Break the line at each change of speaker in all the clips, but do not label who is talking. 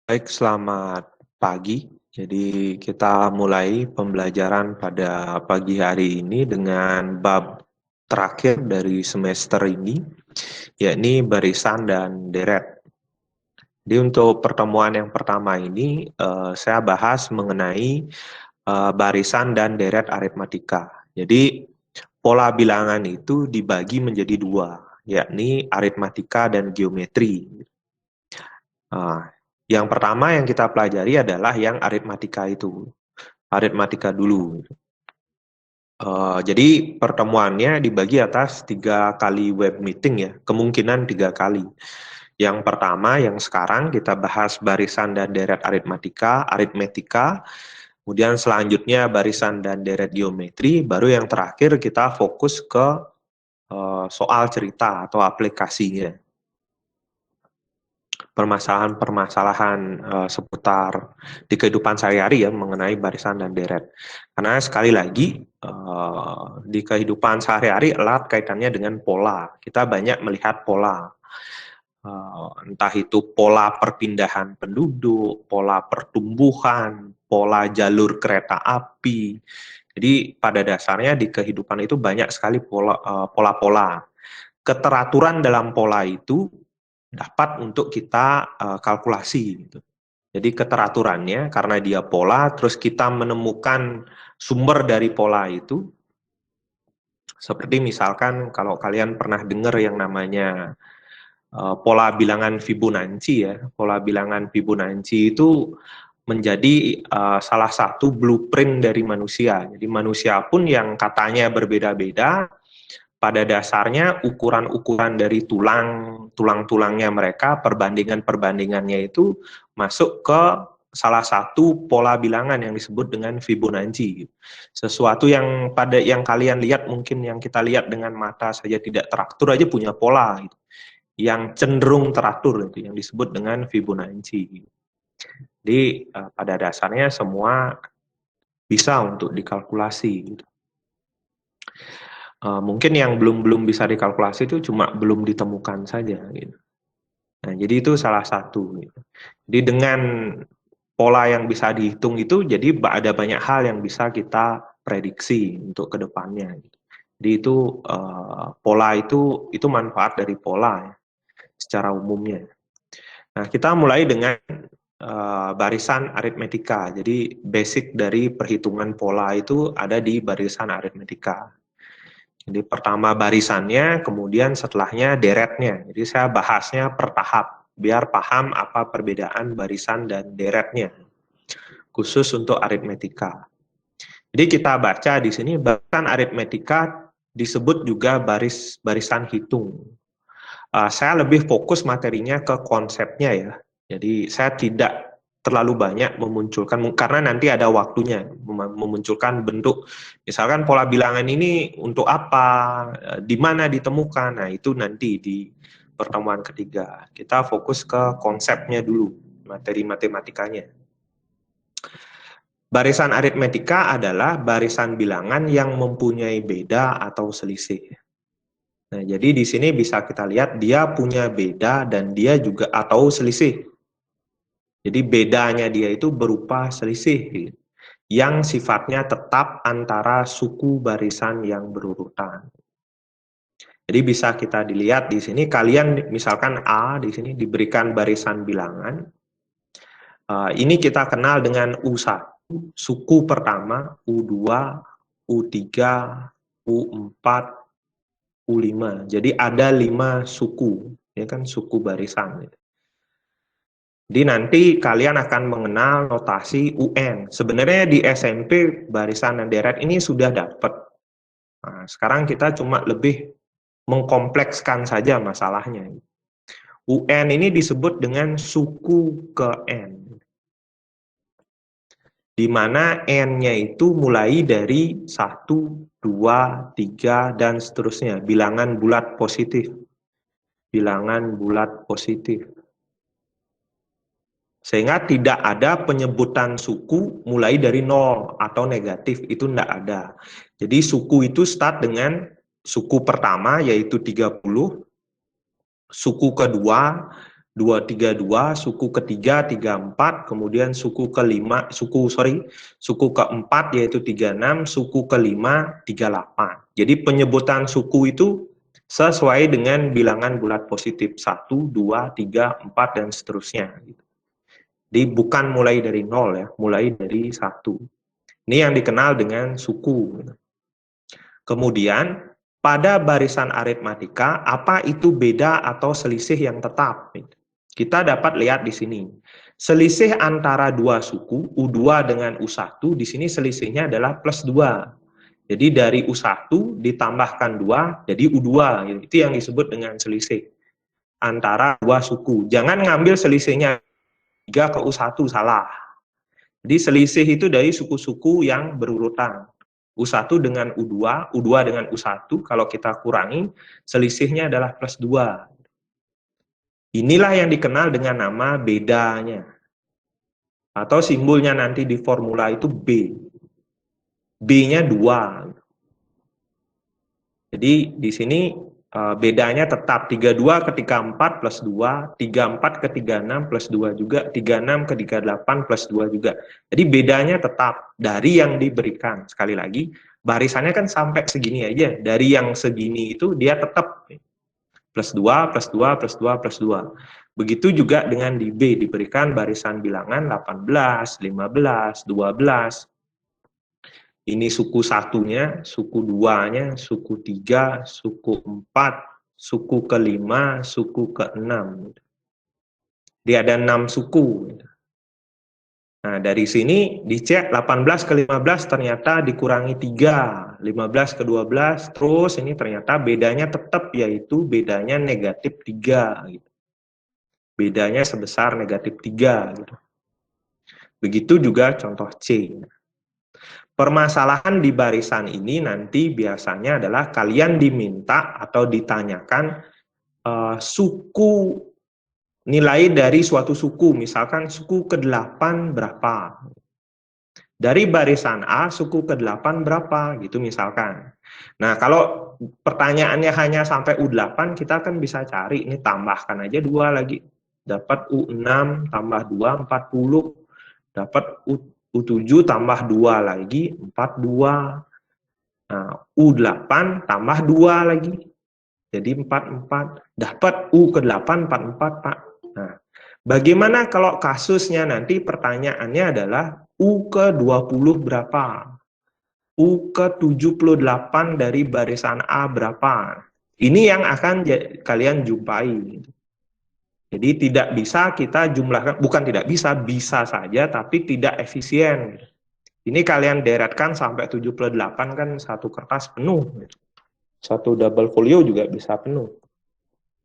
Baik, selamat pagi. Jadi kita mulai pembelajaran pada pagi hari ini dengan bab terakhir dari semester ini, yakni barisan dan deret. Jadi untuk pertemuan yang pertama ini, saya bahas mengenai barisan dan deret aritmatika. Jadi pola bilangan itu dibagi menjadi dua, yakni aritmatika dan geometri. Nah, yang pertama yang kita pelajari adalah yang aritmatika itu. Aritmatika dulu. Jadi pertemuannya dibagi atas 3 kali web meeting ya, kemungkinan 3 kali. Yang pertama yang sekarang kita bahas barisan dan deret aritmetika, kemudian selanjutnya barisan dan deret geometri, baru yang terakhir kita fokus ke soal cerita atau aplikasinya. Permasalahan-permasalahan seputar di kehidupan sehari-hari ya mengenai barisan dan deret. Karena sekali lagi di kehidupan sehari-hari erat kaitannya dengan pola. Kita banyak melihat pola. Entah itu pola perpindahan penduduk, pola pertumbuhan, pola jalur kereta api. Jadi pada dasarnya di kehidupan itu banyak sekali pola-pola. Keteraturan dalam pola itu dapat untuk kita kalkulasi gitu. Jadi keteraturannya karena dia pola, terus kita menemukan sumber dari pola itu. Seperti misalkan kalau kalian pernah dengar yang namanya pola bilangan Fibonacci ya. Pola bilangan Fibonacci itu menjadi salah satu blueprint dari manusia. Jadi manusia pun yang katanya berbeda-beda, pada dasarnya ukuran-ukuran dari tulang-tulangnya mereka, perbandingan-perbandingannya itu masuk ke salah satu pola bilangan yang disebut dengan Fibonacci. Sesuatu yang kalian lihat mungkin yang kita lihat dengan mata saja tidak teratur aja punya pola gitu. Yang cenderung teratur itu yang disebut dengan Fibonacci. Jadi pada dasarnya semua bisa untuk dikalkulasi gitu. Mungkin yang belum bisa dikalkulasi itu cuma belum ditemukan saja gitu. Nah, jadi itu salah satu gitu. Jadi dengan pola yang bisa dihitung itu jadi ada banyak hal yang bisa kita prediksi untuk kedepannya gitu. Jadi itu pola itu manfaat dari pola ya, secara umumnya. Nah, kita mulai dengan barisan aritmetika. Jadi basic dari perhitungan pola itu ada di barisan aritmetika. Jadi pertama barisannya, kemudian setelahnya deretnya. Jadi saya bahasnya per tahap, biar paham apa perbedaan barisan dan deretnya, khusus untuk aritmetika. Jadi kita baca di sini, barisan aritmetika disebut juga barisan hitung. Saya lebih fokus materinya ke konsepnya ya. Jadi saya tidak terlalu banyak memunculkan, karena nanti ada waktunya memunculkan bentuk, misalkan pola bilangan ini untuk apa, di mana ditemukan, nah itu nanti di pertemuan ketiga. Kita fokus ke konsepnya dulu, materi matematikanya. Barisan aritmetika adalah barisan bilangan yang mempunyai beda atau selisih. Nah, jadi di sini bisa kita lihat dia punya beda dan dia juga atau selisih. Jadi bedanya dia itu berupa selisih yang sifatnya tetap antara suku barisan yang berurutan. Jadi bisa kita dilihat di sini, kalian misalkan A di sini diberikan barisan bilangan. Ini kita kenal dengan U1, suku pertama, U2, U3, U4, U5. Jadi ada 5 suku, ya kan, suku barisan. Jadi nanti kalian akan mengenal notasi UN. Sebenarnya di SMP barisan dan deret ini sudah dapat. Nah, sekarang kita cuma lebih mengkomplekskan saja masalahnya. UN ini disebut dengan suku ke N, di mana N-nya itu mulai dari 1, 2, 3, dan seterusnya. Bilangan bulat positif. Bilangan bulat positif. Sehingga tidak ada penyebutan suku mulai dari 0 atau negatif, itu tidak ada. Jadi suku itu start dengan suku pertama yaitu 30, suku kedua 232, suku ketiga 34, kemudian suku keempat yaitu 36, suku kelima 38. Jadi penyebutan suku itu sesuai dengan bilangan bulat positif 1, 2, 3, 4 dan seterusnya. Jadi bukan mulai dari 0 ya, mulai dari 1. Ini yang dikenal dengan suku. Kemudian pada barisan aritmatika, apa itu beda atau selisih yang tetap? Kita dapat lihat di sini. Selisih antara dua suku, U2 dengan U1, di sini selisihnya adalah plus 2. Jadi dari U1 ditambahkan 2, jadi U2. Itu yang disebut dengan selisih antara dua suku. Jangan ngambil selisihnya 3 ke U1, salah. Jadi selisih itu dari suku-suku yang berurutan. U1 dengan U2, U2 dengan U1, kalau kita kurangi, selisihnya adalah plus 2. Inilah yang dikenal dengan nama bedanya. Atau simbolnya nanti di formula itu B. B-nya 2. Jadi di sini bedanya tetap 32 ke 34 plus 2, 34 ke 36 plus 2 juga, 36 ke 38 plus 2 juga. Jadi bedanya tetap dari yang diberikan. Sekali lagi, barisannya kan sampai segini aja. Dari yang segini itu dia tetap plus 2, plus 2, plus 2, plus 2. Begitu juga dengan di B, diberikan barisan bilangan 18, 15, 12. Ini suku satunya, suku duanya, suku 3, suku 4, suku kelima, suku ke-6. Dia ada 6 suku. Nah, dari sini dicek 18 ke 15 ternyata dikurangi 3, 15 ke 12, terus ini ternyata bedanya tetap, yaitu bedanya negatif 3. Gitu. Bedanya sebesar negatif 3. Gitu. Begitu juga contoh C. Permasalahan di barisan ini nanti biasanya adalah kalian diminta atau ditanyakan suku nilai dari suatu suku, misalkan suku ke-8 berapa. Dari barisan A, suku ke-8 berapa, gitu misalkan. Nah, kalau pertanyaannya hanya sampai U8, kita kan bisa cari, ini tambahkan aja 2 lagi. Dapat U6 tambah 2, 40. Dapat U7 tambah 2 lagi, 42. Nah, U8 tambah 2 lagi. Jadi 44. Dapat U ke-8, 44, Pak. Nah, bagaimana kalau kasusnya nanti pertanyaannya adalah U ke-20 berapa? U ke-78 dari barisan A berapa? Ini yang akan kalian jumpai. Jadi tidak bisa kita jumlahkan, bukan tidak bisa, bisa saja, tapi tidak efisien. Ini kalian deretkan sampai 78 kan satu kertas penuh. Satu double folio juga bisa penuh.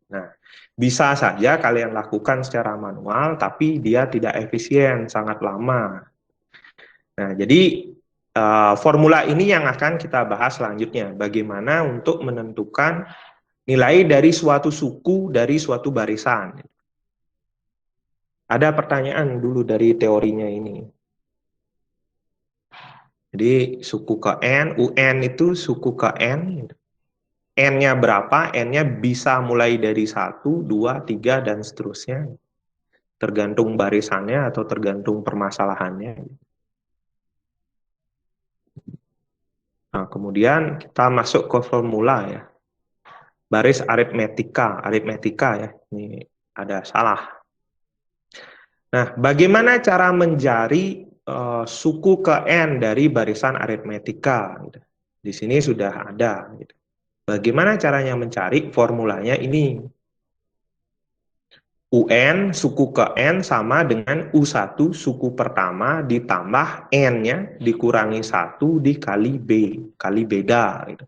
Nah, bisa saja kalian lakukan secara manual, tapi dia tidak efisien, sangat lama. Nah, jadi formula ini yang akan kita bahas selanjutnya. Bagaimana untuk menentukan nilai dari suatu suku, dari suatu barisan. Ada pertanyaan dulu dari teorinya ini. Jadi suku ke N, UN itu suku ke N. N-nya berapa? N-nya bisa mulai dari 1, 2, 3, dan seterusnya. Tergantung barisannya atau tergantung permasalahannya. Nah, kemudian kita masuk ke formula ya. Baris aritmetika ya. Ini ada salah. Nah, bagaimana cara mencari suku ke N dari barisan aritmetika? Gitu. Di sini sudah ada. Gitu. Bagaimana caranya mencari? Formulanya ini. UN suku ke N sama dengan U1 suku pertama ditambah N-nya dikurangi 1 dikali B, kali beda. Gitu.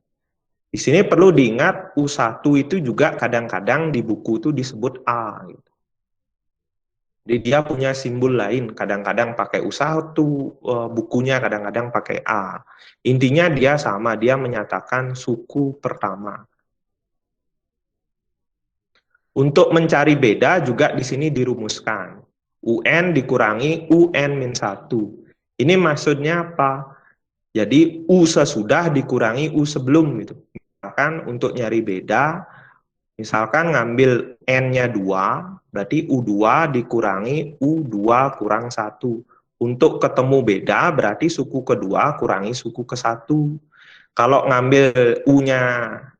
Di sini perlu diingat U1 itu juga kadang-kadang di buku itu disebut A. Gitu. Jadi dia punya simbol lain, kadang-kadang pakai U1, bukunya kadang-kadang pakai A. Intinya dia sama, dia menyatakan suku pertama. Untuk mencari beda juga di sini dirumuskan. UN dikurangi UN-1. Ini maksudnya apa? Jadi U sesudah dikurangi U sebelum gitu. Misalkan untuk nyari beda, Misalkan ngambil N-nya 2, berarti U2 dikurangi U2 kurang 1. Untuk ketemu beda, berarti suku kedua kurangi suku ke-1. Kalau ngambil U-nya,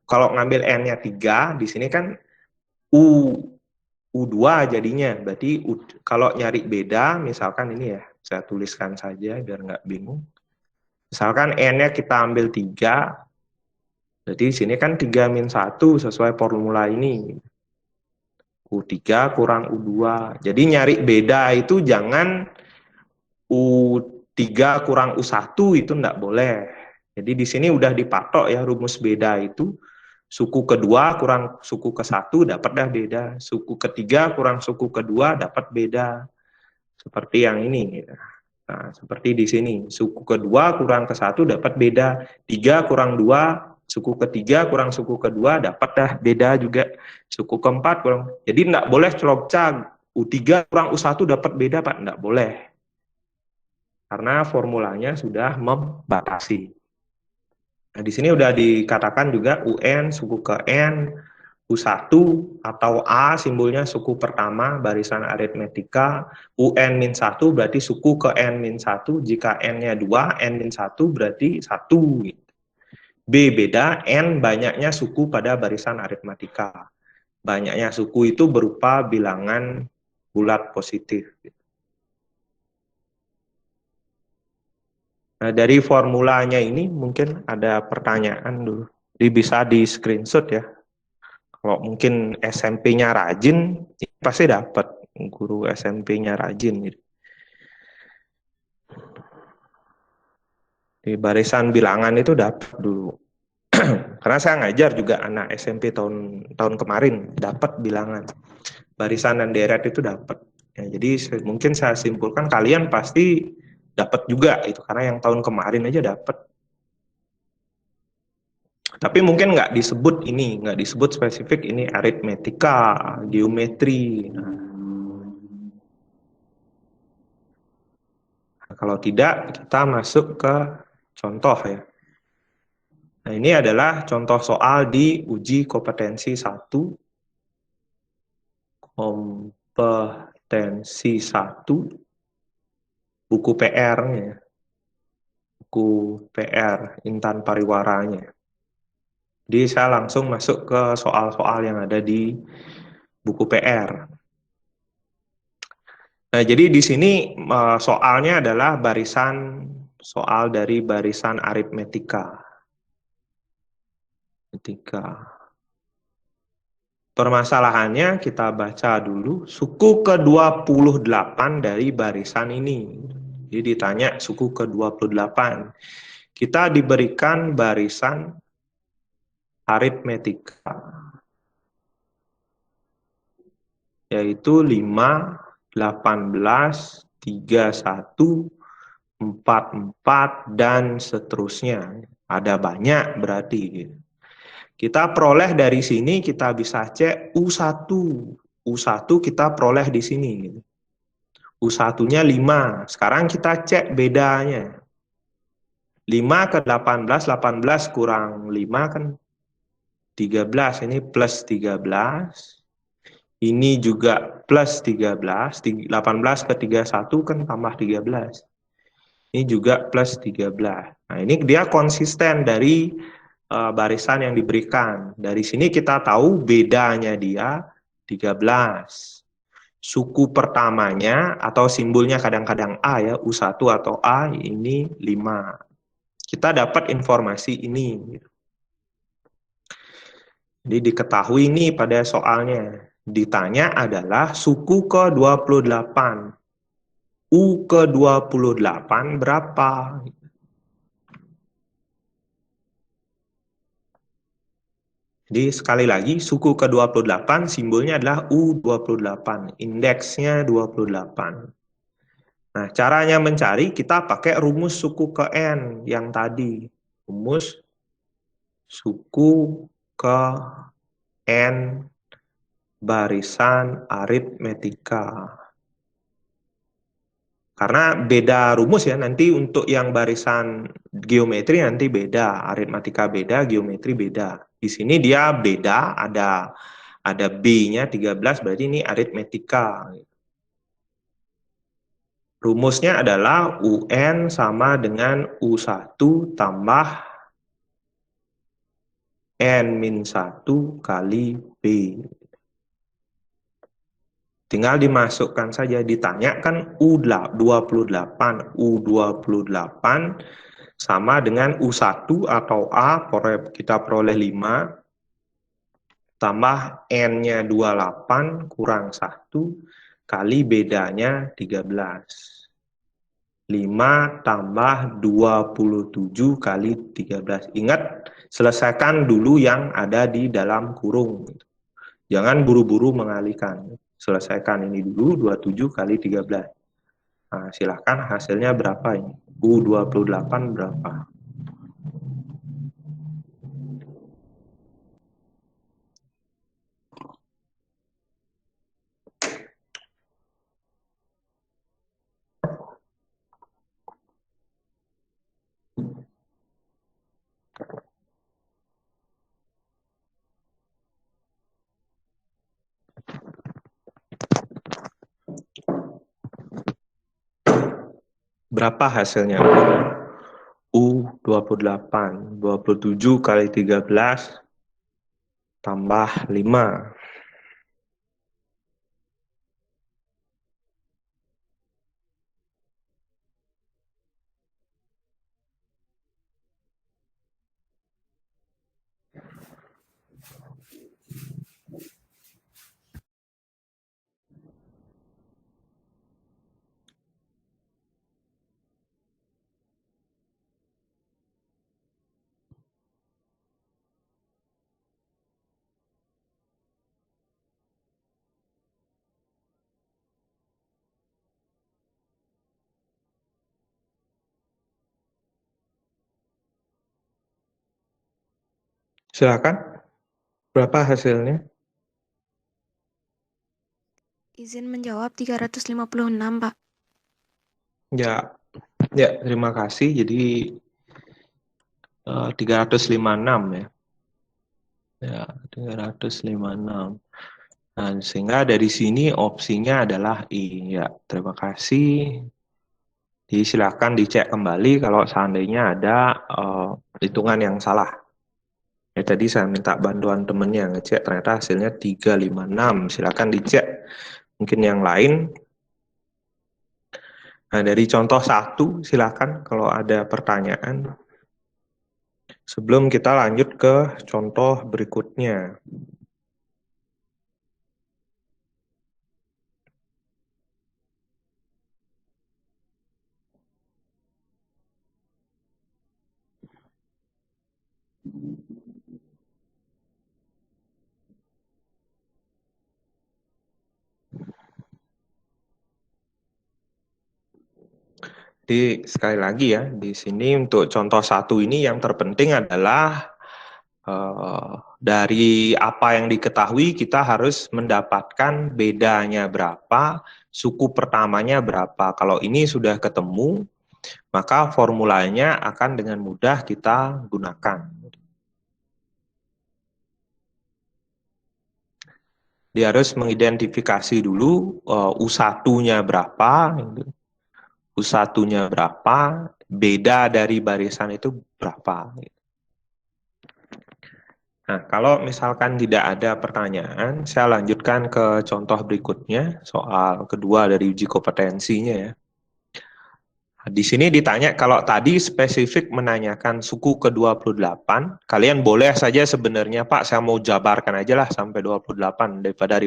kalau ngambil N-nya 3, di sini kan U2 jadinya. Berarti kalau nyari beda, misalkan ini ya, saya tuliskan saja biar nggak bingung. Misalkan N-nya kita ambil 3, berarti di sini kan 3 min 1 sesuai formula ini. U3 kurang U2. Jadi nyari beda itu jangan U3 kurang U1 itu enggak boleh. Jadi di sini udah dipatok ya rumus beda itu. Suku kedua kurang suku ke-1 dapat dah beda. Suku ketiga kurang suku kedua dapat beda. Seperti yang ini. Nah, seperti di sini. Suku kedua kurang ke-1 dapat beda. 3 kurang 2 suku ketiga kurang suku kedua dapat dah beda juga. Suku keempat kurang. Jadi enggak boleh celok-cak. U3 kurang U1 dapat beda, Pak. Enggak boleh. Karena formulanya sudah membatasi. Nah, di sini udah dikatakan juga UN suku ke N, U1 atau A simbolnya suku pertama barisan aritmetika, UN-1 berarti suku ke N-1, jika N-nya 2, N-1 berarti 1. B beda, N banyaknya suku pada barisan aritmetika. Banyaknya suku itu berupa bilangan bulat positif. Nah, dari formulanya ini mungkin ada pertanyaan dulu. Jadi bisa di screenshot ya. Kalau mungkin SMP-nya rajin, pasti dapat guru SMP-nya rajin. Di barisan bilangan itu dapat dulu. Karena saya ngajar juga anak SMP tahun kemarin dapat bilangan. Barisan dan deret itu dapat. Ya, jadi mungkin saya simpulkan kalian pasti dapat juga itu karena yang tahun kemarin aja dapat. Tapi mungkin nggak disebut ini, nggak disebut spesifik ini aritmetika, geometri. Nah, kalau tidak kita masuk ke contoh ya. Nah, ini adalah contoh soal di uji kompetensi 1. Kompetensi 1 buku PR-nya. Buku PR Intan Pariwaranya. Jadi saya langsung masuk ke soal-soal yang ada di buku PR. Nah, jadi di sini soalnya adalah soal dari barisan aritmetika. Permasalahannya kita baca dulu, suku ke-28 dari barisan ini. Jadi ditanya suku ke-28. Kita diberikan barisan aritmetika, yaitu 5, 18, 31, 44, dan seterusnya. Ada banyak berarti. Kita peroleh dari sini, kita bisa cek U1. U1 kita peroleh di sini. U1-nya 5. Sekarang kita cek bedanya. 5 ke 18, 18 kurang 5 kan 13. Ini plus 13. Ini juga plus 13. 18 ke 31 kan tambah 13. Ini juga plus 13. Nah, ini dia konsisten dari barisan yang diberikan. Dari sini kita tahu bedanya dia 13. Suku pertamanya atau simbolnya kadang-kadang A ya, U1 atau A ini 5. Kita dapat informasi ini. Jadi diketahui ini pada soalnya. Ditanya adalah suku ke-28. U ke-28 berapa? Jadi sekali lagi, suku ke-28 simbolnya adalah U28, indeksnya 28. Nah, caranya mencari kita pakai rumus suku ke N yang tadi. Rumus suku ke N barisan aritmetika. Karena beda rumus ya, nanti untuk yang barisan geometri nanti beda, aritmatika beda, geometri beda. Di sini dia beda, ada ada B-nya 13, berarti ini aritmetika. Rumusnya adalah UN sama dengan U1 tambah N-1 kali B. Tinggal dimasukkan saja, ditanya kan U28 sama dengan U1 atau A, kita peroleh 5, tambah N-nya 28 kurang 1, kali bedanya 13. 5 tambah 27 kali 13. Ingat, selesaikan dulu yang ada di dalam kurung. Jangan buru-buru mengalihkan. Selesaikan ini dulu, 27 kali 13. Nah, silahkan hasilnya berapa ini? U28 berapa? Berapa hasilnya? U28, 27 kali 13 tambah 5. Silakan. Berapa hasilnya?
Izin menjawab 356, Pak.
Ya, terima kasih. Jadi 356 ya. Ya, 356. Nah, sehingga dari sini opsinya adalah I. Ya, terima kasih. Jadi silakan dicek kembali kalau seandainya ada hitungan yang salah. Ya, tadi saya minta bantuan temennya ngecek, ternyata hasilnya 356. Silakan dicek. Mungkin yang lain. Nah, dari contoh 1, silakan kalau ada pertanyaan. Sebelum kita lanjut ke contoh berikutnya. Jadi sekali lagi ya, di sini untuk contoh 1 ini yang terpenting adalah dari apa yang diketahui kita harus mendapatkan bedanya berapa, suku pertamanya berapa. Kalau ini sudah ketemu, maka formulanya akan dengan mudah kita gunakan. Dia harus mengidentifikasi dulu U1-nya berapa, U1-nya berapa, beda dari barisan itu berapa. Nah, kalau misalkan tidak ada pertanyaan, saya lanjutkan ke contoh berikutnya, soal kedua dari uji kompetensinya ya. Di sini ditanya, kalau tadi spesifik menanyakan suku ke-28, kalian boleh saja sebenarnya, Pak, saya mau jabarkan aja lah sampai 28, daripada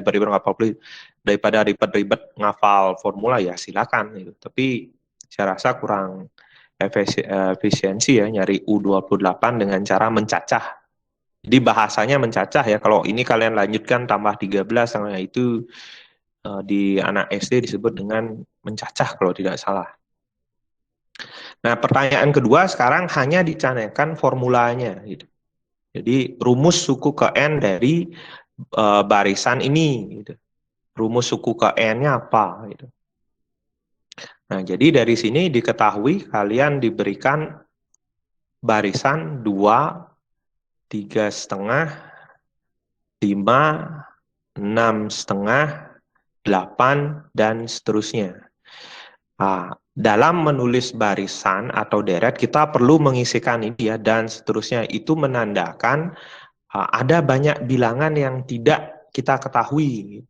ribet-ribet ngafal formula, ya silakan. Gitu. Tapi saya rasa kurang efisiensi ya, nyari U28 dengan cara mencacah. Jadi bahasanya mencacah ya, kalau ini kalian lanjutkan tambah 13, itu di anak SD disebut dengan mencacah kalau tidak salah. Nah, pertanyaan kedua sekarang hanya dicanangkan formulanya. Gitu. Jadi rumus suku ke N dari barisan ini. Gitu. Rumus suku ke N-nya apa? Gitu. Nah, jadi dari sini diketahui kalian diberikan barisan 2, 3,5, 5, 6,5, 8, dan seterusnya. Nah, dalam menulis barisan atau deret, kita perlu mengisikan ini ya, dan seterusnya. Itu menandakan ada banyak bilangan yang tidak kita ketahui.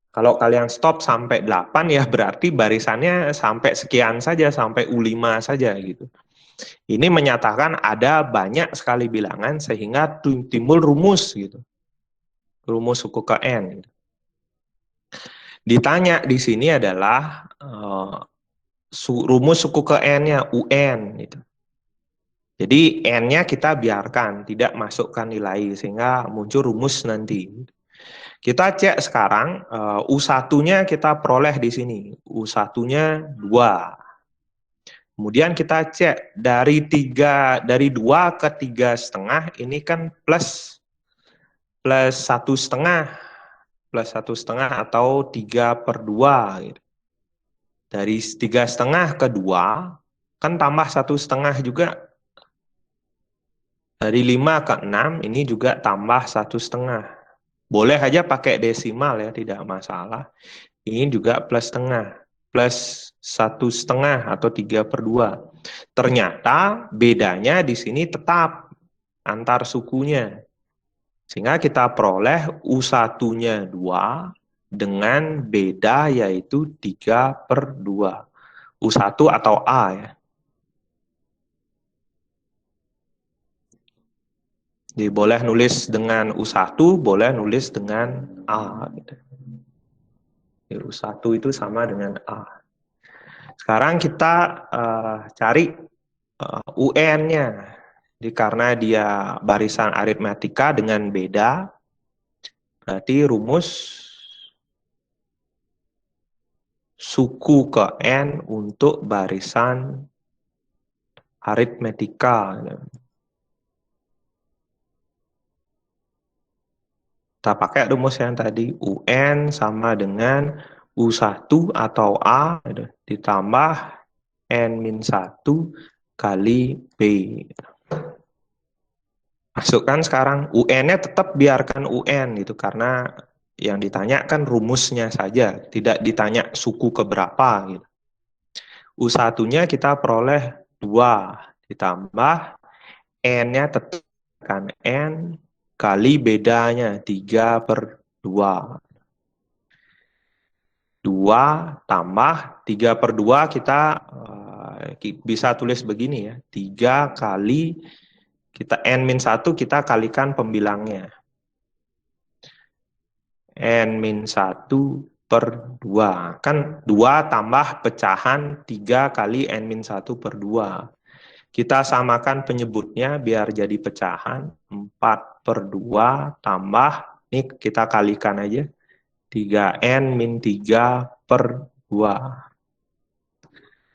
Kalau kalian stop sampai 8 ya berarti barisannya sampai sekian saja, sampai U5 saja gitu. Ini menyatakan ada banyak sekali bilangan sehingga timbul rumus gitu. Rumus suku ke N. Ditanya di sini adalah rumus suku ke N-nya UN gitu. Jadi N-nya kita biarkan, tidak masukkan nilai sehingga muncul rumus nanti. Kita cek sekarang U1-nya kita peroleh di sini. U1-nya 2. Kemudian kita cek dari 2 ke 3,5 ini kan plus 1,5 atau 3/2 gitu. Dari 3,5 ke 2 kan tambah 1,5 juga. Dari 5 ke 6 ini juga tambah 1,5. Boleh aja pakai desimal ya, tidak masalah. Ini juga plus setengah. Plus 1,5 atau 3/2. Ternyata bedanya di sini tetap antar sukunya. Sehingga kita peroleh U1-nya 2 dengan beda yaitu 3/2. U1 atau A ya. Jadi boleh nulis dengan U1, boleh nulis dengan A. Jadi U1 itu sama dengan A. Sekarang kita cari UN-nya. Jadi karena dia barisan aritmatika dengan beda, berarti rumus suku ke N untuk barisan aritmatika. Kita pakai rumus yang tadi, UN sama dengan U1 atau A ditambah N-1 kali B. Masukkan sekarang UN-nya tetap biarkan UN gitu karena yang ditanya kan rumusnya saja, tidak ditanya suku keberapa gitu. U1-nya kita peroleh 2 ditambah N-nya tetap kan N kali bedanya 3/2. 2 tambah 3/2 kita bisa tulis begini ya. 3 kali kita N-1 kita kalikan pembilangnya. N-1/2. Kan 2 tambah pecahan 3 kali N-1/2. Kita samakan penyebutnya biar jadi pecahan. 4/2 tambah, ini kita kalikan aja. 3N-3/2.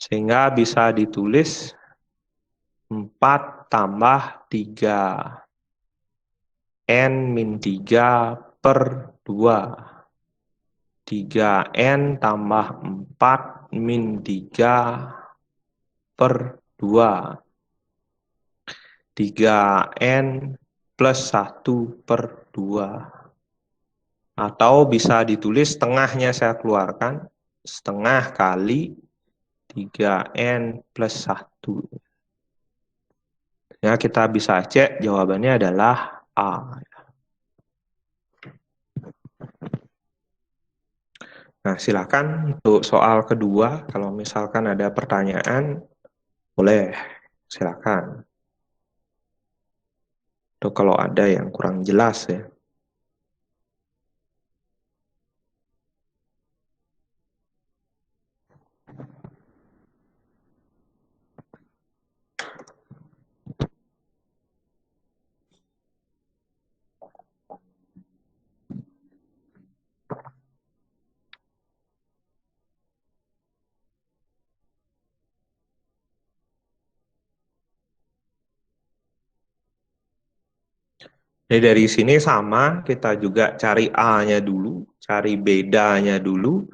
Sehingga bisa ditulis 4 tambah 3N-3/2. 3N tambah 4-3/2. 3N plus 1/2. Atau bisa ditulis setengahnya saya keluarkan. Setengah kali 3N plus 1. Ya, kita bisa cek jawabannya adalah A. Nah, silakan untuk soal kedua. Kalau misalkan ada pertanyaan, boleh. Silakan. Itu kalau ada yang kurang jelas ya. Jadi dari sini sama, kita juga cari A-nya dulu, cari bedanya dulu,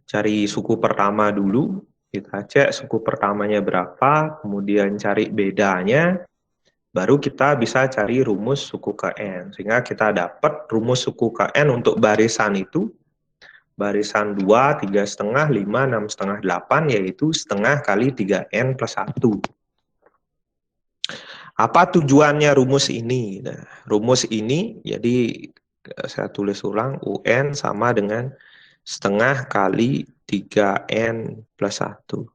cari suku pertama dulu, kita cek suku pertamanya berapa, kemudian cari bedanya, baru kita bisa cari rumus suku ke N. Sehingga kita dapat rumus suku ke N untuk barisan itu, barisan 2, 3,5, 5, 6,5, 8, yaitu setengah kali 3N plus 1. Apa tujuannya rumus ini? Nah, rumus ini, jadi saya tulis ulang, UN sama dengan setengah kali 3N plus 1.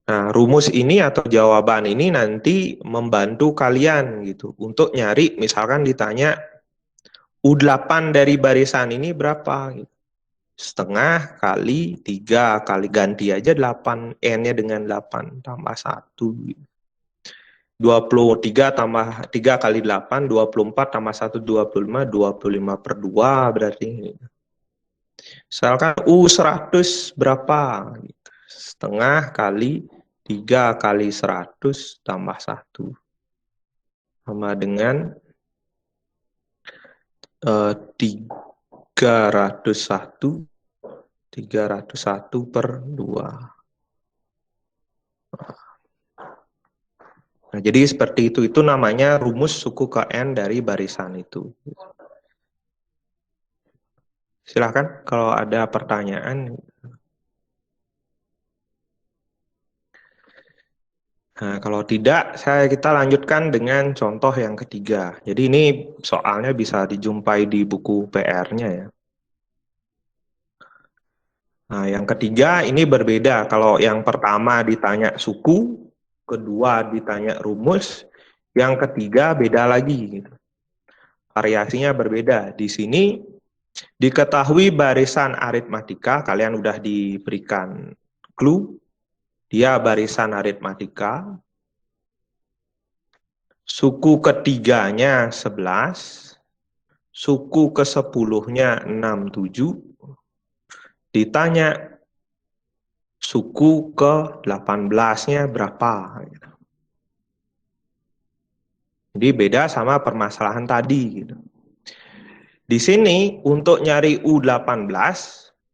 Nah, rumus ini atau jawaban ini nanti membantu kalian gitu untuk nyari, misalkan ditanya U8 dari barisan ini berapa? Gitu. Setengah kali 3 kali ganti aja 8, N-nya dengan 8 tambah 1. 23 tambah 3 kali 8, 24 tambah 1, 25, 25 per 2 berarti. Misalkan U100 berapa? Setengah kali 3 kali 100 tambah 1. Sama dengan 301 per 2. Nah, jadi seperti itu namanya rumus suku ke N dari barisan itu. Silahkan kalau ada pertanyaan. Nah, kalau tidak, kita lanjutkan dengan contoh yang ketiga. Jadi ini soalnya bisa dijumpai di buku PR-nya ya. Nah, yang ketiga ini berbeda. Kalau yang pertama ditanya suku, kedua ditanya rumus, yang ketiga beda lagi. Gitu. Variasinya berbeda. Di sini diketahui barisan aritmatika, kalian udah diberikan clue, dia barisan aritmatika. Suku ketiganya 11, suku ke-10-nya 67, ditanya suku ke-18-nya berapa. Jadi beda sama permasalahan tadi. Gitu. Di sini untuk nyari U18,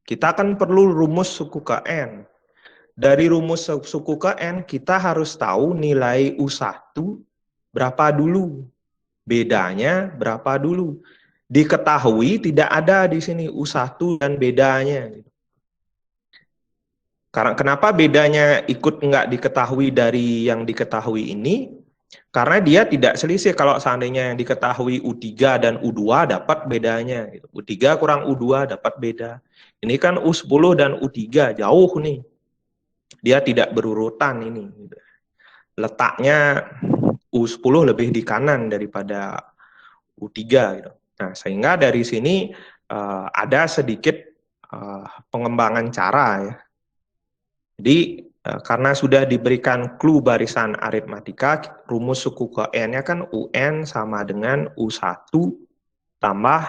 kita kan perlu rumus suku ke N. Dari rumus suku ke N, kita harus tahu nilai U1 berapa dulu. Bedanya berapa dulu. Diketahui tidak ada di sini U1 dan bedanya. Karena kenapa bedanya ikut nggak diketahui dari yang diketahui ini? Karena dia tidak selisih. Kalau seandainya yang diketahui U3 dan U2 dapat bedanya. U3 kurang U2 dapat beda. Ini kan U10 dan U3 jauh nih. Dia tidak berurutan ini. Letaknya U10 lebih di kanan daripada U3 gitu. Nah, sehingga dari sini ada sedikit pengembangan cara ya. Jadi karena sudah diberikan clue barisan aritmatika, rumus suku ke N-nya kan UN sama dengan U1 tambah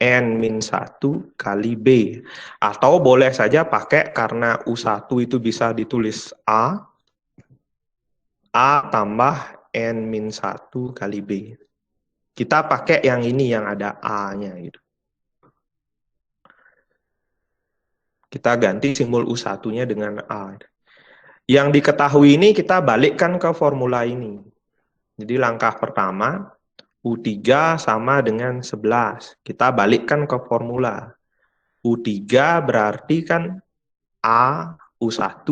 N-1 kali B. Atau boleh saja pakai karena U1 itu bisa ditulis A tambah N-1 kali B. Kita pakai yang ini yang ada A-nya gitu. Kita ganti simbol U1-nya dengan A. Yang diketahui ini kita balikkan ke formula ini. Jadi langkah pertama, U3 sama dengan 11. Kita balikkan ke formula. U3 berarti kan A U1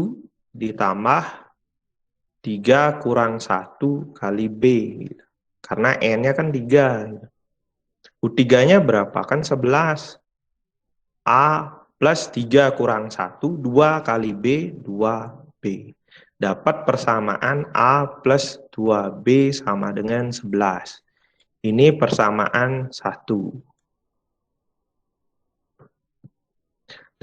ditambah 3 kurang 1 kali B. Karena N-nya kan 3. U3-nya berapa? Kan 11. A plus 3 kurang 1, 2 kali B, 2B. Dapat persamaan A plus 2B sama dengan 11. Ini persamaan 1.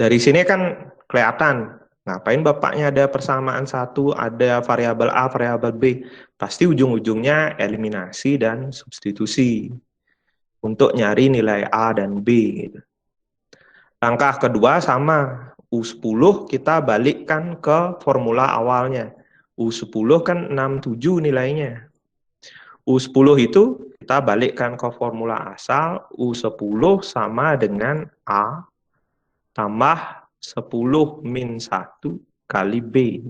Dari sini kan kelihatan, ngapain bapaknya ada persamaan 1, ada variabel A, variabel B. Pasti ujung-ujungnya eliminasi dan substitusi untuk nyari nilai A dan B. Gitu. Langkah kedua sama, U10 kita balikkan ke formula awalnya. U10 kan 67 nilainya. U10 itu kita balikkan ke formula asal, U10 sama dengan A tambah 10 min 1 kali B.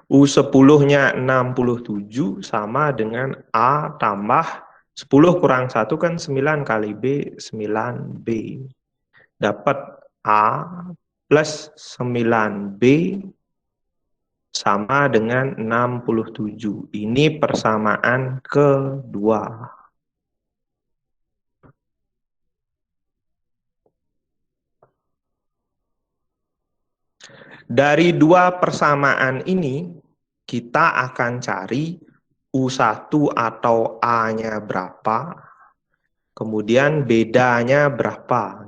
U10-nya 67 sama dengan A tambah 10 kurang 1 kan 9 kali B, 9B. Dapat A plus 9B sama dengan 67. Ini persamaan kedua. Dari dua persamaan ini, kita akan cari U1 atau A-nya berapa, kemudian bedanya berapa.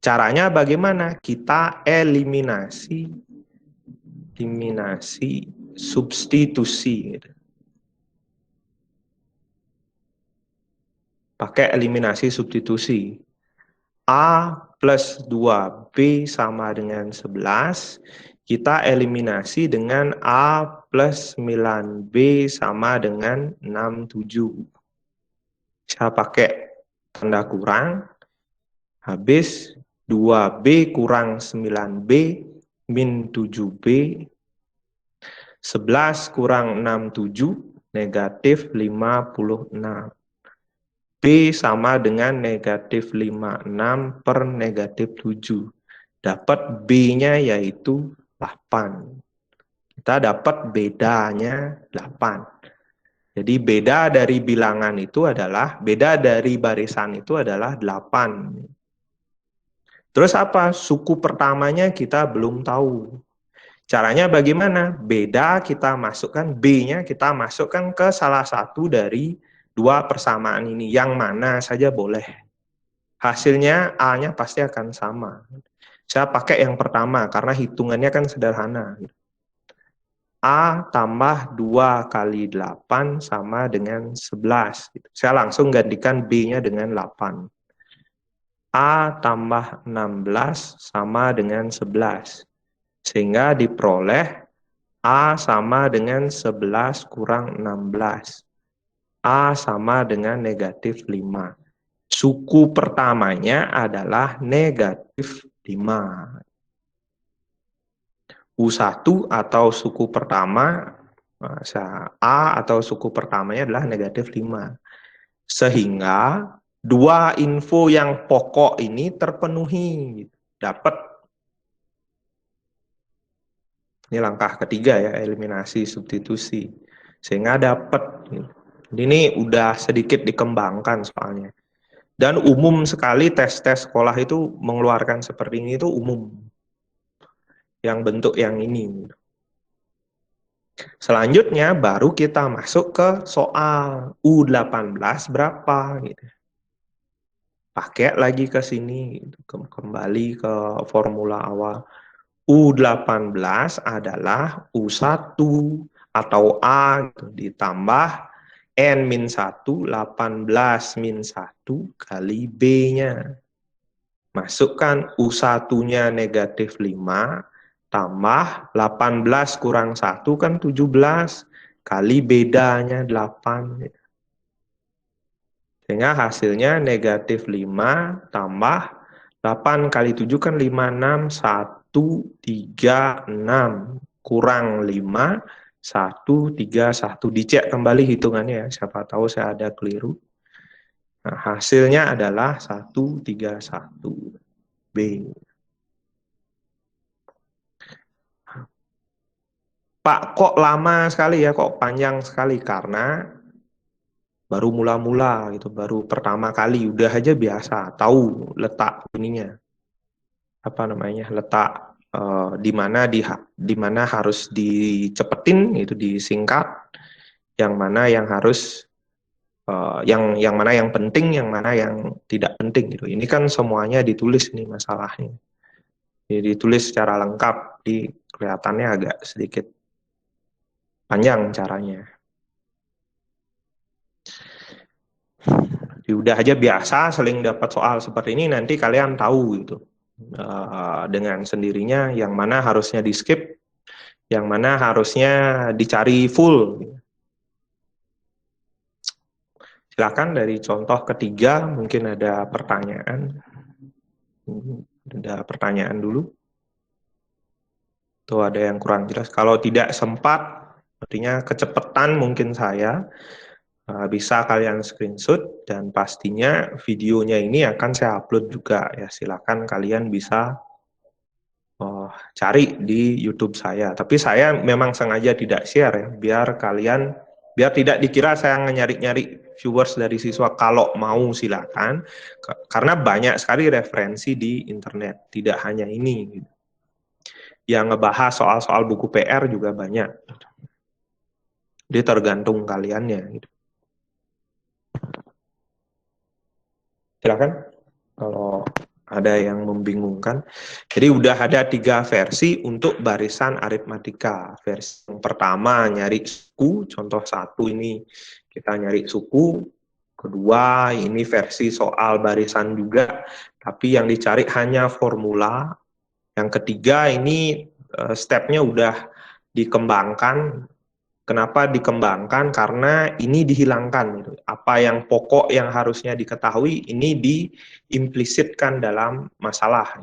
Caranya bagaimana? Kita eliminasi substitusi. Pakai eliminasi substitusi. A plus 2B sama dengan 11, kita eliminasi dengan A plus 9B sama dengan 67. Saya pakai tanda kurang, habis 2B kurang 9B min 7B, 11 kurang 67, negatif 56. B sama dengan negatif 56 per negatif 7. Dapat B-nya yaitu 8. Kita dapat bedanya 8. Jadi beda dari bilangan itu adalah, beda dari barisan itu adalah 8. Terus apa? Suku pertamanya kita belum tahu. Caranya bagaimana? Beda kita masukkan, B-nya kita masukkan ke salah satu dari dua persamaan ini, yang mana saja boleh. Hasilnya A-nya pasti akan sama. Saya pakai yang pertama, karena hitungannya kan sederhana. A tambah 2 kali 8 sama dengan 11. Saya langsung gantikan B-nya dengan 8. A tambah 16 sama dengan 11. Sehingga diperoleh A sama dengan 11 kurang 16. A sama dengan negatif 5. Suku pertamanya adalah negatif 5. U1 atau suku pertama, A atau suku pertamanya adalah negatif 5. Sehingga dua info yang pokok ini terpenuhi. Dapat. Ini langkah ketiga ya, eliminasi substitusi. Sehingga dapat. Ini udah sedikit dikembangkan soalnya. Dan umum sekali tes-tes sekolah itu mengeluarkan seperti ini itu umum. Yang bentuk yang ini. Selanjutnya baru kita masuk ke soal U18 berapa gitu. Pakai lagi ke sini, kembali ke formula awal. U18 adalah U1 atau A gitu, ditambah N-1, 18 min 1 kali B-nya. Masukkan U1-nya negatif 5, tambah 18 kurang 1 kan 17, kali bedanya 8. Sehingga hasilnya negatif 5 tambah 8 kali 7 kan 56, 1, 3, 6. Kurang 5, 1, 3, 1. Dicek kembali hitungannya ya, siapa tahu saya ada keliru. Nah, hasilnya adalah 131 B. Pak, kok lama sekali ya, kok panjang sekali? Karena baru mula-mula gitu, baru pertama kali, udah aja biasa, tahu letak ininya. Apa namanya? Letak di mana harus dicepetin, itu disingkat, yang mana yang harus yang mana yang penting, yang mana yang tidak penting gitu. Ini kan semuanya ditulis nih masalahnya. Jadi ditulis secara lengkap, di kelihatannya agak sedikit panjang caranya. Udah aja biasa sering dapat soal seperti ini, nanti kalian tahu gitu. Dengan sendirinya yang mana harusnya di skip, yang mana harusnya dicari full. Silakan dari contoh ketiga, mungkin ada pertanyaan. Ada pertanyaan dulu. atau ada yang kurang jelas. Kalau tidak sempat, artinya kecepatan mungkin saya, bisa kalian screenshot dan pastinya videonya ini akan saya upload juga ya. Silakan kalian bisa cari di YouTube saya. Tapi saya memang sengaja tidak share ya, biar tidak dikira saya nyari-nyari viewers dari siswa. Kalau mau silakan, karena banyak sekali referensi di internet, tidak hanya ini. Yang ngebahas soal-soal buku PR juga banyak. Jadi tergantung kaliannya. Silakan kalau ada yang membingungkan. Jadi udah ada 3 versi untuk barisan aritmatika. Versi yang pertama nyari suku, contoh 1 ini kita nyari suku. Kedua ini versi soal barisan juga, tapi yang dicari hanya formula. Yang ketiga ini stepnya udah dikembangkan. Kenapa dikembangkan? Karena ini dihilangkan. Apa yang pokok yang harusnya diketahui, ini diimplisitkan dalam masalah.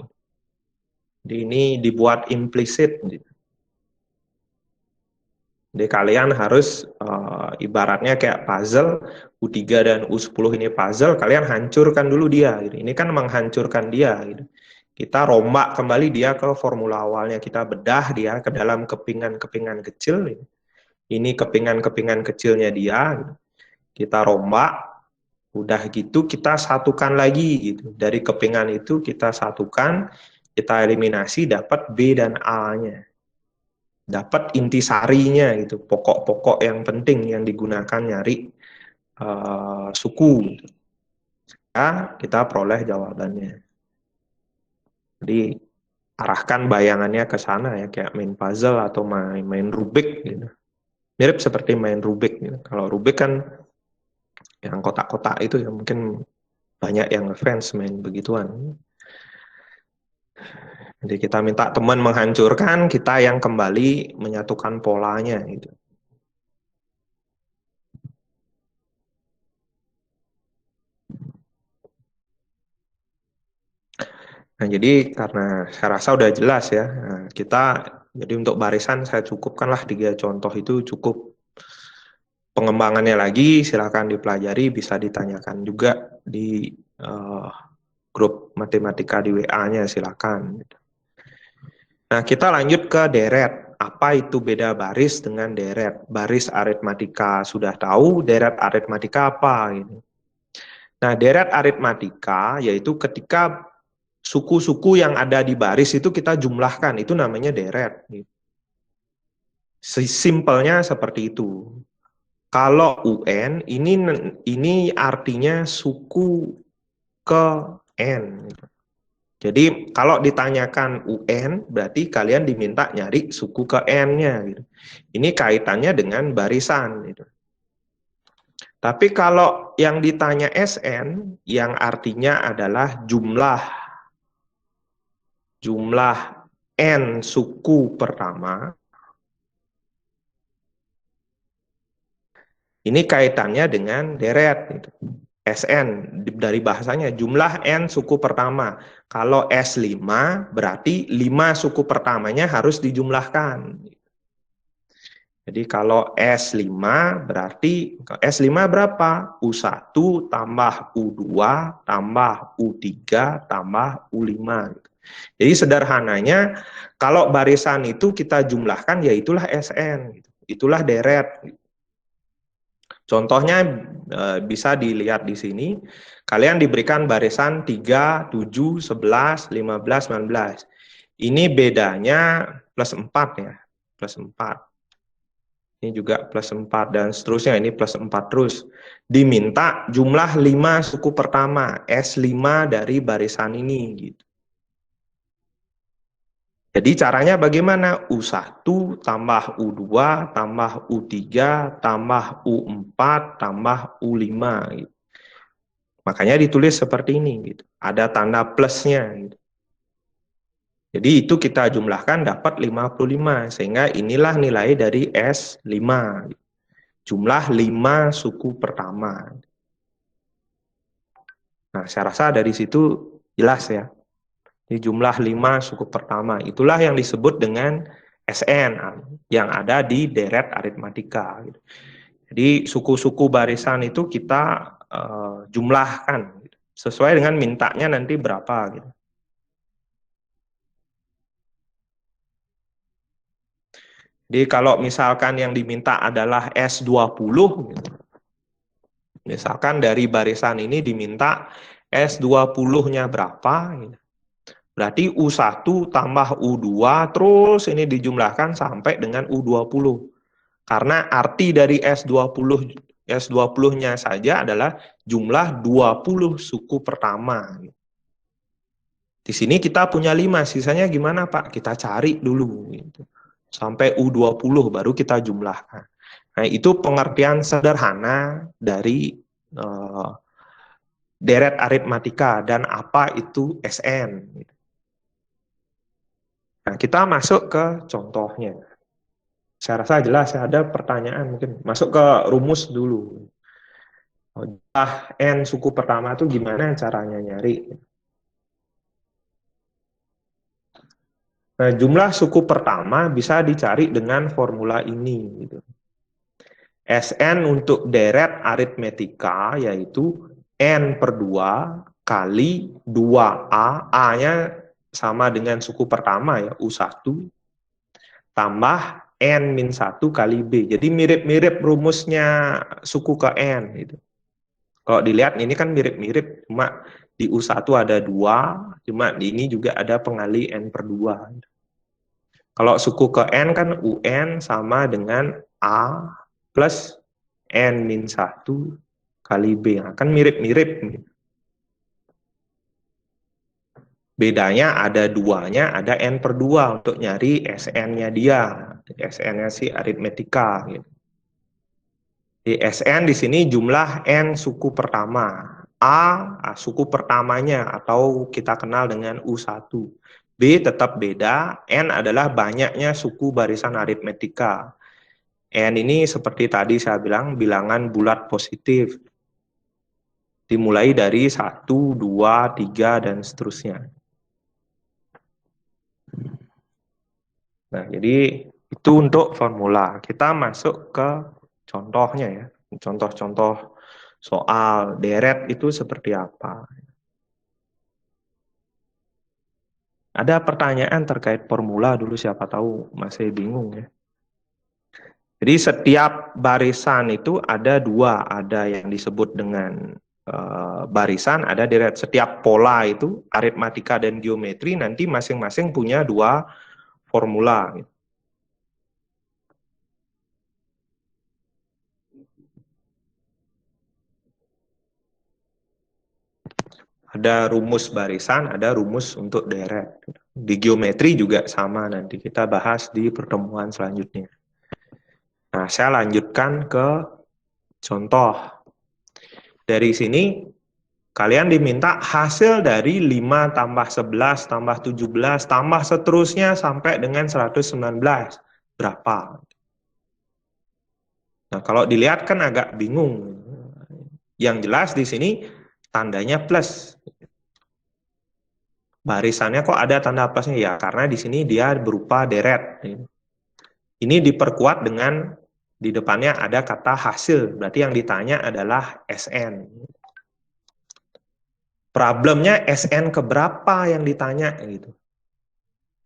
Jadi ini dibuat implisit. Jadi kalian harus ibaratnya kayak puzzle, U3 dan U10 ini puzzle, kalian hancurkan dulu dia. Ini kan menghancurkan dia. Kita rombak kembali dia ke formula awalnya, kita bedah dia ke dalam kepingan-kepingan kecil. Ini kepingan-kepingan kecilnya dia, kita rombak, udah gitu kita satukan lagi gitu. Dari kepingan itu kita satukan, kita eliminasi, dapat B dan A-nya. Dapat intisarinya gitu, pokok-pokok yang penting yang digunakan nyari suku. Ya, kita peroleh jawabannya. Jadi arahkan bayangannya ke sana ya, kayak main puzzle atau main Rubik gitu. Mirip seperti main Rubik gitu. Kalau Rubik kan yang kotak-kotak itu ya mungkin banyak yang ngefans main begituan. Jadi kita minta teman menghancurkan, kita yang kembali menyatukan polanya gitu. Nah, jadi karena saya rasa udah jelas ya, jadi untuk barisan saya cukupkanlah 3 contoh itu cukup. Pengembangannya lagi silakan dipelajari, bisa ditanyakan juga di grup matematika di WA-nya, silakan. Nah, kita lanjut ke deret. Apa itu beda baris dengan deret? Baris aritmatika sudah tahu, deret aritmatika apa? Gitu. Nah, deret aritmatika yaitu ketika suku-suku yang ada di baris itu kita jumlahkan, itu namanya deret. Simpelnya seperti itu. Kalau UN ini artinya suku ke N. Jadi kalau ditanyakan UN berarti kalian diminta nyari suku ke N-nya gitu. Ini kaitannya dengan barisan gitu. Tapi kalau yang ditanya SN yang artinya adalah jumlah N suku pertama, ini kaitannya dengan deret gitu. SN dari bahasanya jumlah N suku pertama. Kalau S5 berarti 5 suku pertamanya harus dijumlahkan. Jadi kalau S5 berarti S5 berapa? U1 tambah U2 tambah U3 tambah U5. Jadi sederhananya kalau barisan itu kita jumlahkan ya itulah SN. Itulah deret. Contohnya bisa dilihat di sini, kalian diberikan barisan 3, 7, 11, 15, 19. Ini bedanya plus 4 ya, plus 4. Ini juga plus 4 dan seterusnya, ini plus 4 terus. Diminta jumlah 5 suku pertama, S5 dari barisan ini gitu. Jadi caranya bagaimana? U1 tambah U2 tambah U3 tambah U4 tambah U5 gitu. Makanya ditulis seperti ini gitu. Ada tanda plusnya gitu. Jadi itu kita jumlahkan dapat 55 sehingga inilah nilai dari S5. Jumlah 5 suku pertama. Nah, saya rasa dari situ jelas ya. Ini jumlah 5 suku pertama. Itulah yang disebut dengan SN yang ada di deret aritmatika. Jadi suku-suku barisan itu kita jumlahkan sesuai dengan mintanya nanti berapa gitu. Jadi kalau misalkan yang diminta adalah S20 gitu. Misalkan dari barisan ini diminta S20-nya berapa gitu. Berarti U1 tambah U2 terus ini dijumlahkan sampai dengan U20. Karena arti dari S20-nya saja adalah jumlah 20 suku pertama. Di sini kita punya 5, sisanya gimana Pak? Kita cari dulu. Gitu. Sampai U20 baru kita jumlahkan. Nah, itu pengertian sederhana dari deret aritmatika dan apa itu SN. Nah, kita masuk ke contohnya. Saya rasa jelas, ada pertanyaan mungkin. Masuk ke rumus dulu. N suku pertama itu gimana caranya nyari? Nah, jumlah suku pertama bisa dicari dengan formula ini. Gitu. Sn untuk deret aritmetika yaitu N per 2 kali 2A, A-nya sama dengan suku pertama ya, U1, tambah N-1 kali B. Jadi mirip-mirip rumusnya suku ke N. Gitu. Kalau dilihat ini kan mirip-mirip, cuma di U1 ada 2, cuma di ini juga ada pengali N per 2. Kalau suku ke N kan UN sama dengan A plus N-1 kali B. Kan mirip-mirip. Bedanya ada 2-nya, ada N per 2 untuk nyari SN-nya dia. SN-nya si aritmetika. Gitu. Di SN di sini jumlah N suku pertama. A suku pertamanya atau kita kenal dengan U1. B tetap beda, N adalah banyaknya suku barisan aritmetika. N ini seperti tadi saya bilang bilangan bulat positif. Dimulai dari 1, 2, 3, dan seterusnya. Nah, jadi itu untuk formula. Kita masuk ke contohnya ya. Contoh-contoh soal deret itu seperti apa. Ada pertanyaan terkait formula dulu, siapa tahu masih bingung ya. Jadi setiap barisan itu ada 2, ada yang disebut dengan barisan, ada deret. Setiap pola itu aritmatika dan geometri nanti masing-masing punya 2 formula. Ada rumus barisan, ada rumus untuk deret. Di geometri juga sama, nanti kita bahas di pertemuan selanjutnya. Nah, saya lanjutkan ke contoh. Dari sini, kalian diminta hasil dari 5 tambah 11 tambah 17 tambah seterusnya sampai dengan 119. Berapa? Nah, kalau dilihat kan agak bingung. Yang jelas di sini tandanya plus. Barisannya kok ada tanda plusnya? Ya, karena di sini dia berupa deret. Ini diperkuat dengan di depannya ada kata hasil. Berarti yang ditanya adalah SN. Problemnya SN keberapa yang ditanya gitu.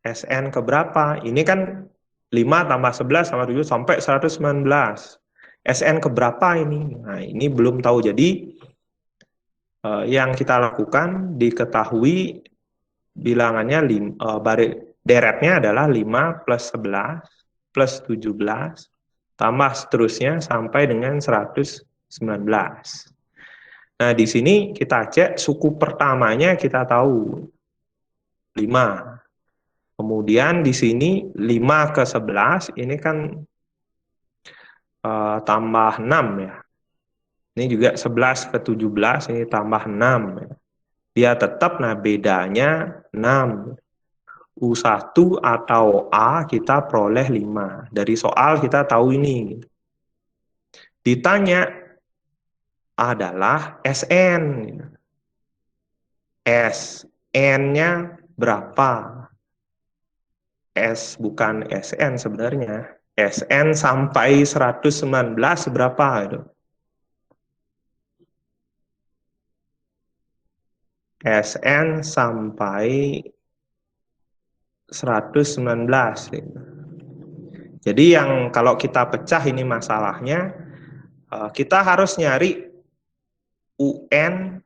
SN keberapa? Ini kan 5 tambah 11 tambah 7 sampai 119. SN keberapa ini? Nah, ini belum tahu. Jadi yang kita lakukan diketahui bilangannya deretnya adalah 5 plus 11 plus 17 tambah seterusnya sampai dengan 119. Nah, di sini kita cek suku pertamanya kita tahu 5. Kemudian di sini 5 ke 11 ini kan tambah 6 ya. Ini juga 11 ke 17 ini tambah 6 ya. Dia tetap, nah bedanya 6. U1 atau A kita peroleh 5. Dari soal kita tahu ini. Ditanya adalah SN. SN-nya berapa? S bukan SN sebenarnya. SN sampai 119 berapa itu? SN sampai 119 gitu. Jadi yang kalau kita pecah ini masalahnya, kita harus nyari UN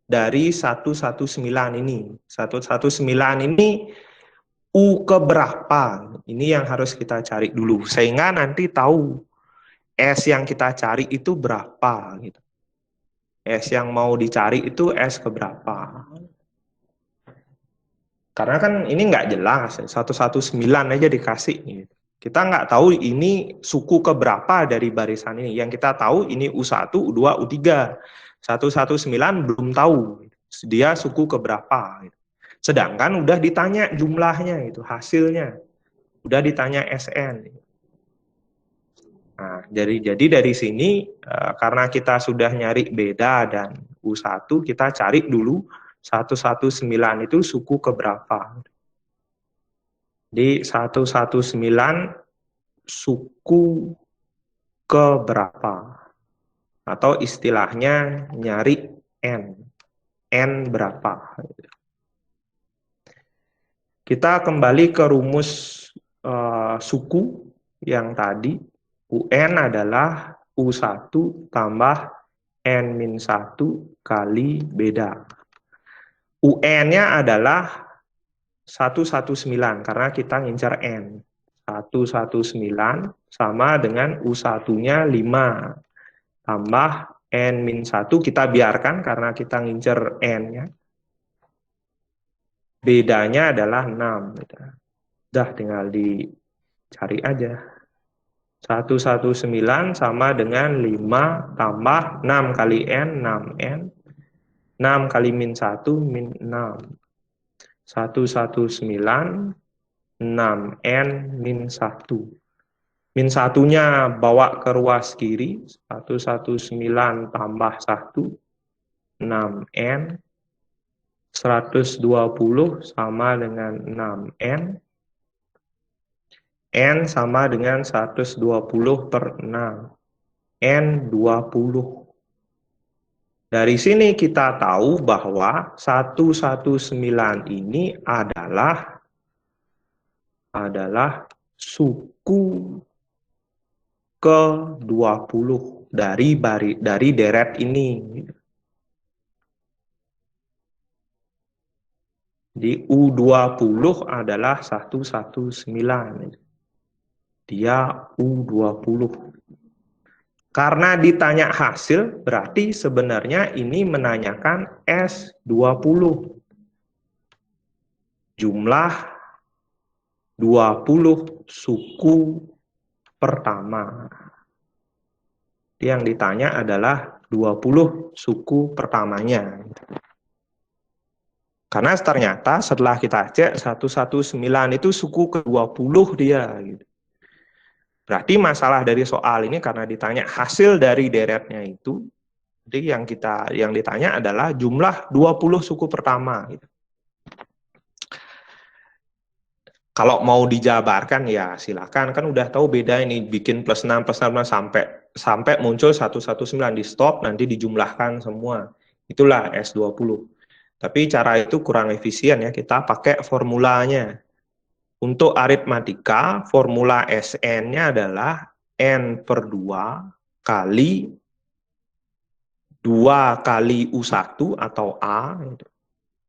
dari 119 ini. 119 ini U keberapa? Ini yang harus kita cari dulu. Sehingga nanti tahu S yang kita cari itu berapa. Gitu. S yang mau dicari itu S keberapa. Karena kan ini nggak jelas, 119 aja dikasih. Gitu. Kita nggak tahu ini suku keberapa dari barisan ini. Yang kita tahu ini U1, U2, U3. 119 belum tahu dia suku keberapa. Gitu. Sedangkan udah ditanya jumlahnya, itu hasilnya. Udah ditanya SN. Nah, jadi dari sini, karena kita sudah nyari beda dan U1, kita cari dulu 119 itu suku keberapa. Di 119 suku keberapa? Atau istilahnya nyari N. N berapa? Kita kembali ke rumus suku yang tadi. UN adalah U1 tambah N-1 kali beda. UN-nya adalah 119 karena kita ngincar N. 119 sama dengan U1-nya 5 tambah N-1 kita biarkan karena kita ngincar N-nya. Bedanya adalah 6. Udah tinggal dicari aja. 119 sama dengan 5 tambah 6 kali N, 6N. 6 kali min 1, min 6. 119, 6N, min 1. Min 1-nya bawa ke ruas kiri. 119 tambah 1, 6N. 120 sama dengan 6N. N sama dengan 120 per 6. N 20. Dari sini kita tahu bahwa 119 ini adalah suku ke-20 dari deret ini. Di U20 adalah 119. Dia U20. Karena ditanya hasil, berarti sebenarnya ini menanyakan S20. Jumlah 20 suku pertama. Yang ditanya adalah 20 suku pertamanya. Karena ternyata setelah kita cek 119 itu suku ke-20 dia. Berarti masalah dari soal ini karena ditanya hasil dari deretnya itu, jadi yang ditanya adalah jumlah 20 suku pertama. Kalau mau dijabarkan ya silakan, kan udah tahu beda ini, bikin plus 6 sampai muncul 119 di stop, nanti dijumlahkan semua. Itulah S20. Tapi cara itu kurang efisien ya, kita pakai formulanya. Untuk aritmatika, formula SN-nya adalah N per 2 kali 2 kali U1 atau A,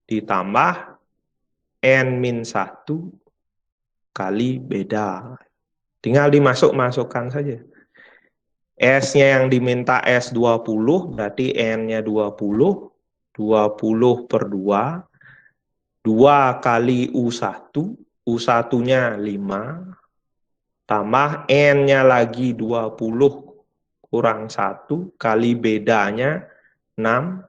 ditambah N-1 kali beda. Tinggal dimasukkan saja. S-nya yang diminta S20, berarti N-nya 20, 20 per 2, 2 kali U1, U1-nya 5, tambah N-nya lagi 20 kurang 1, kali bedanya 6,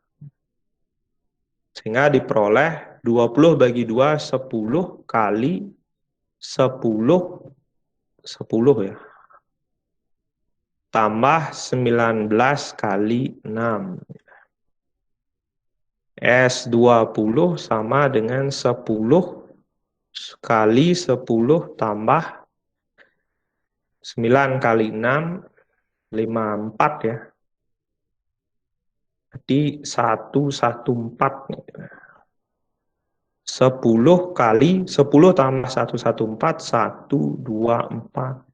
sehingga diperoleh 20 bagi 2, 10 kali 10 ya. Tambah 19 kali 6. S20 sama dengan 10 kali 10 tambah 9 kali 6, 54 ya. Jadi 114. 10 kali 10 tambah 114, 124.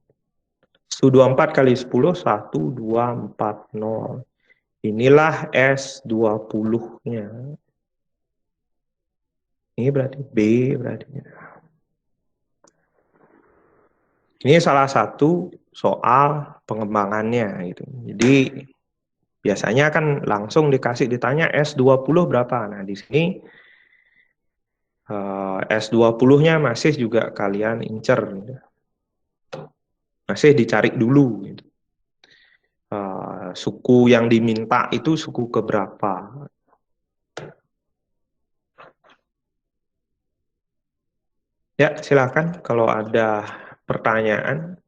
124 kali 10, 1240. Inilah S20-nya. Ini berarti B berarti. Ini salah satu soal pengembangannya gitu. Jadi biasanya kan langsung ditanya S20 berapa. Nah, di sini S20-nya masih juga kalian incer gitu. Masih dicari dulu gitu. Suku yang diminta itu suku keberapa. Ya, silakan kalau ada pertanyaan.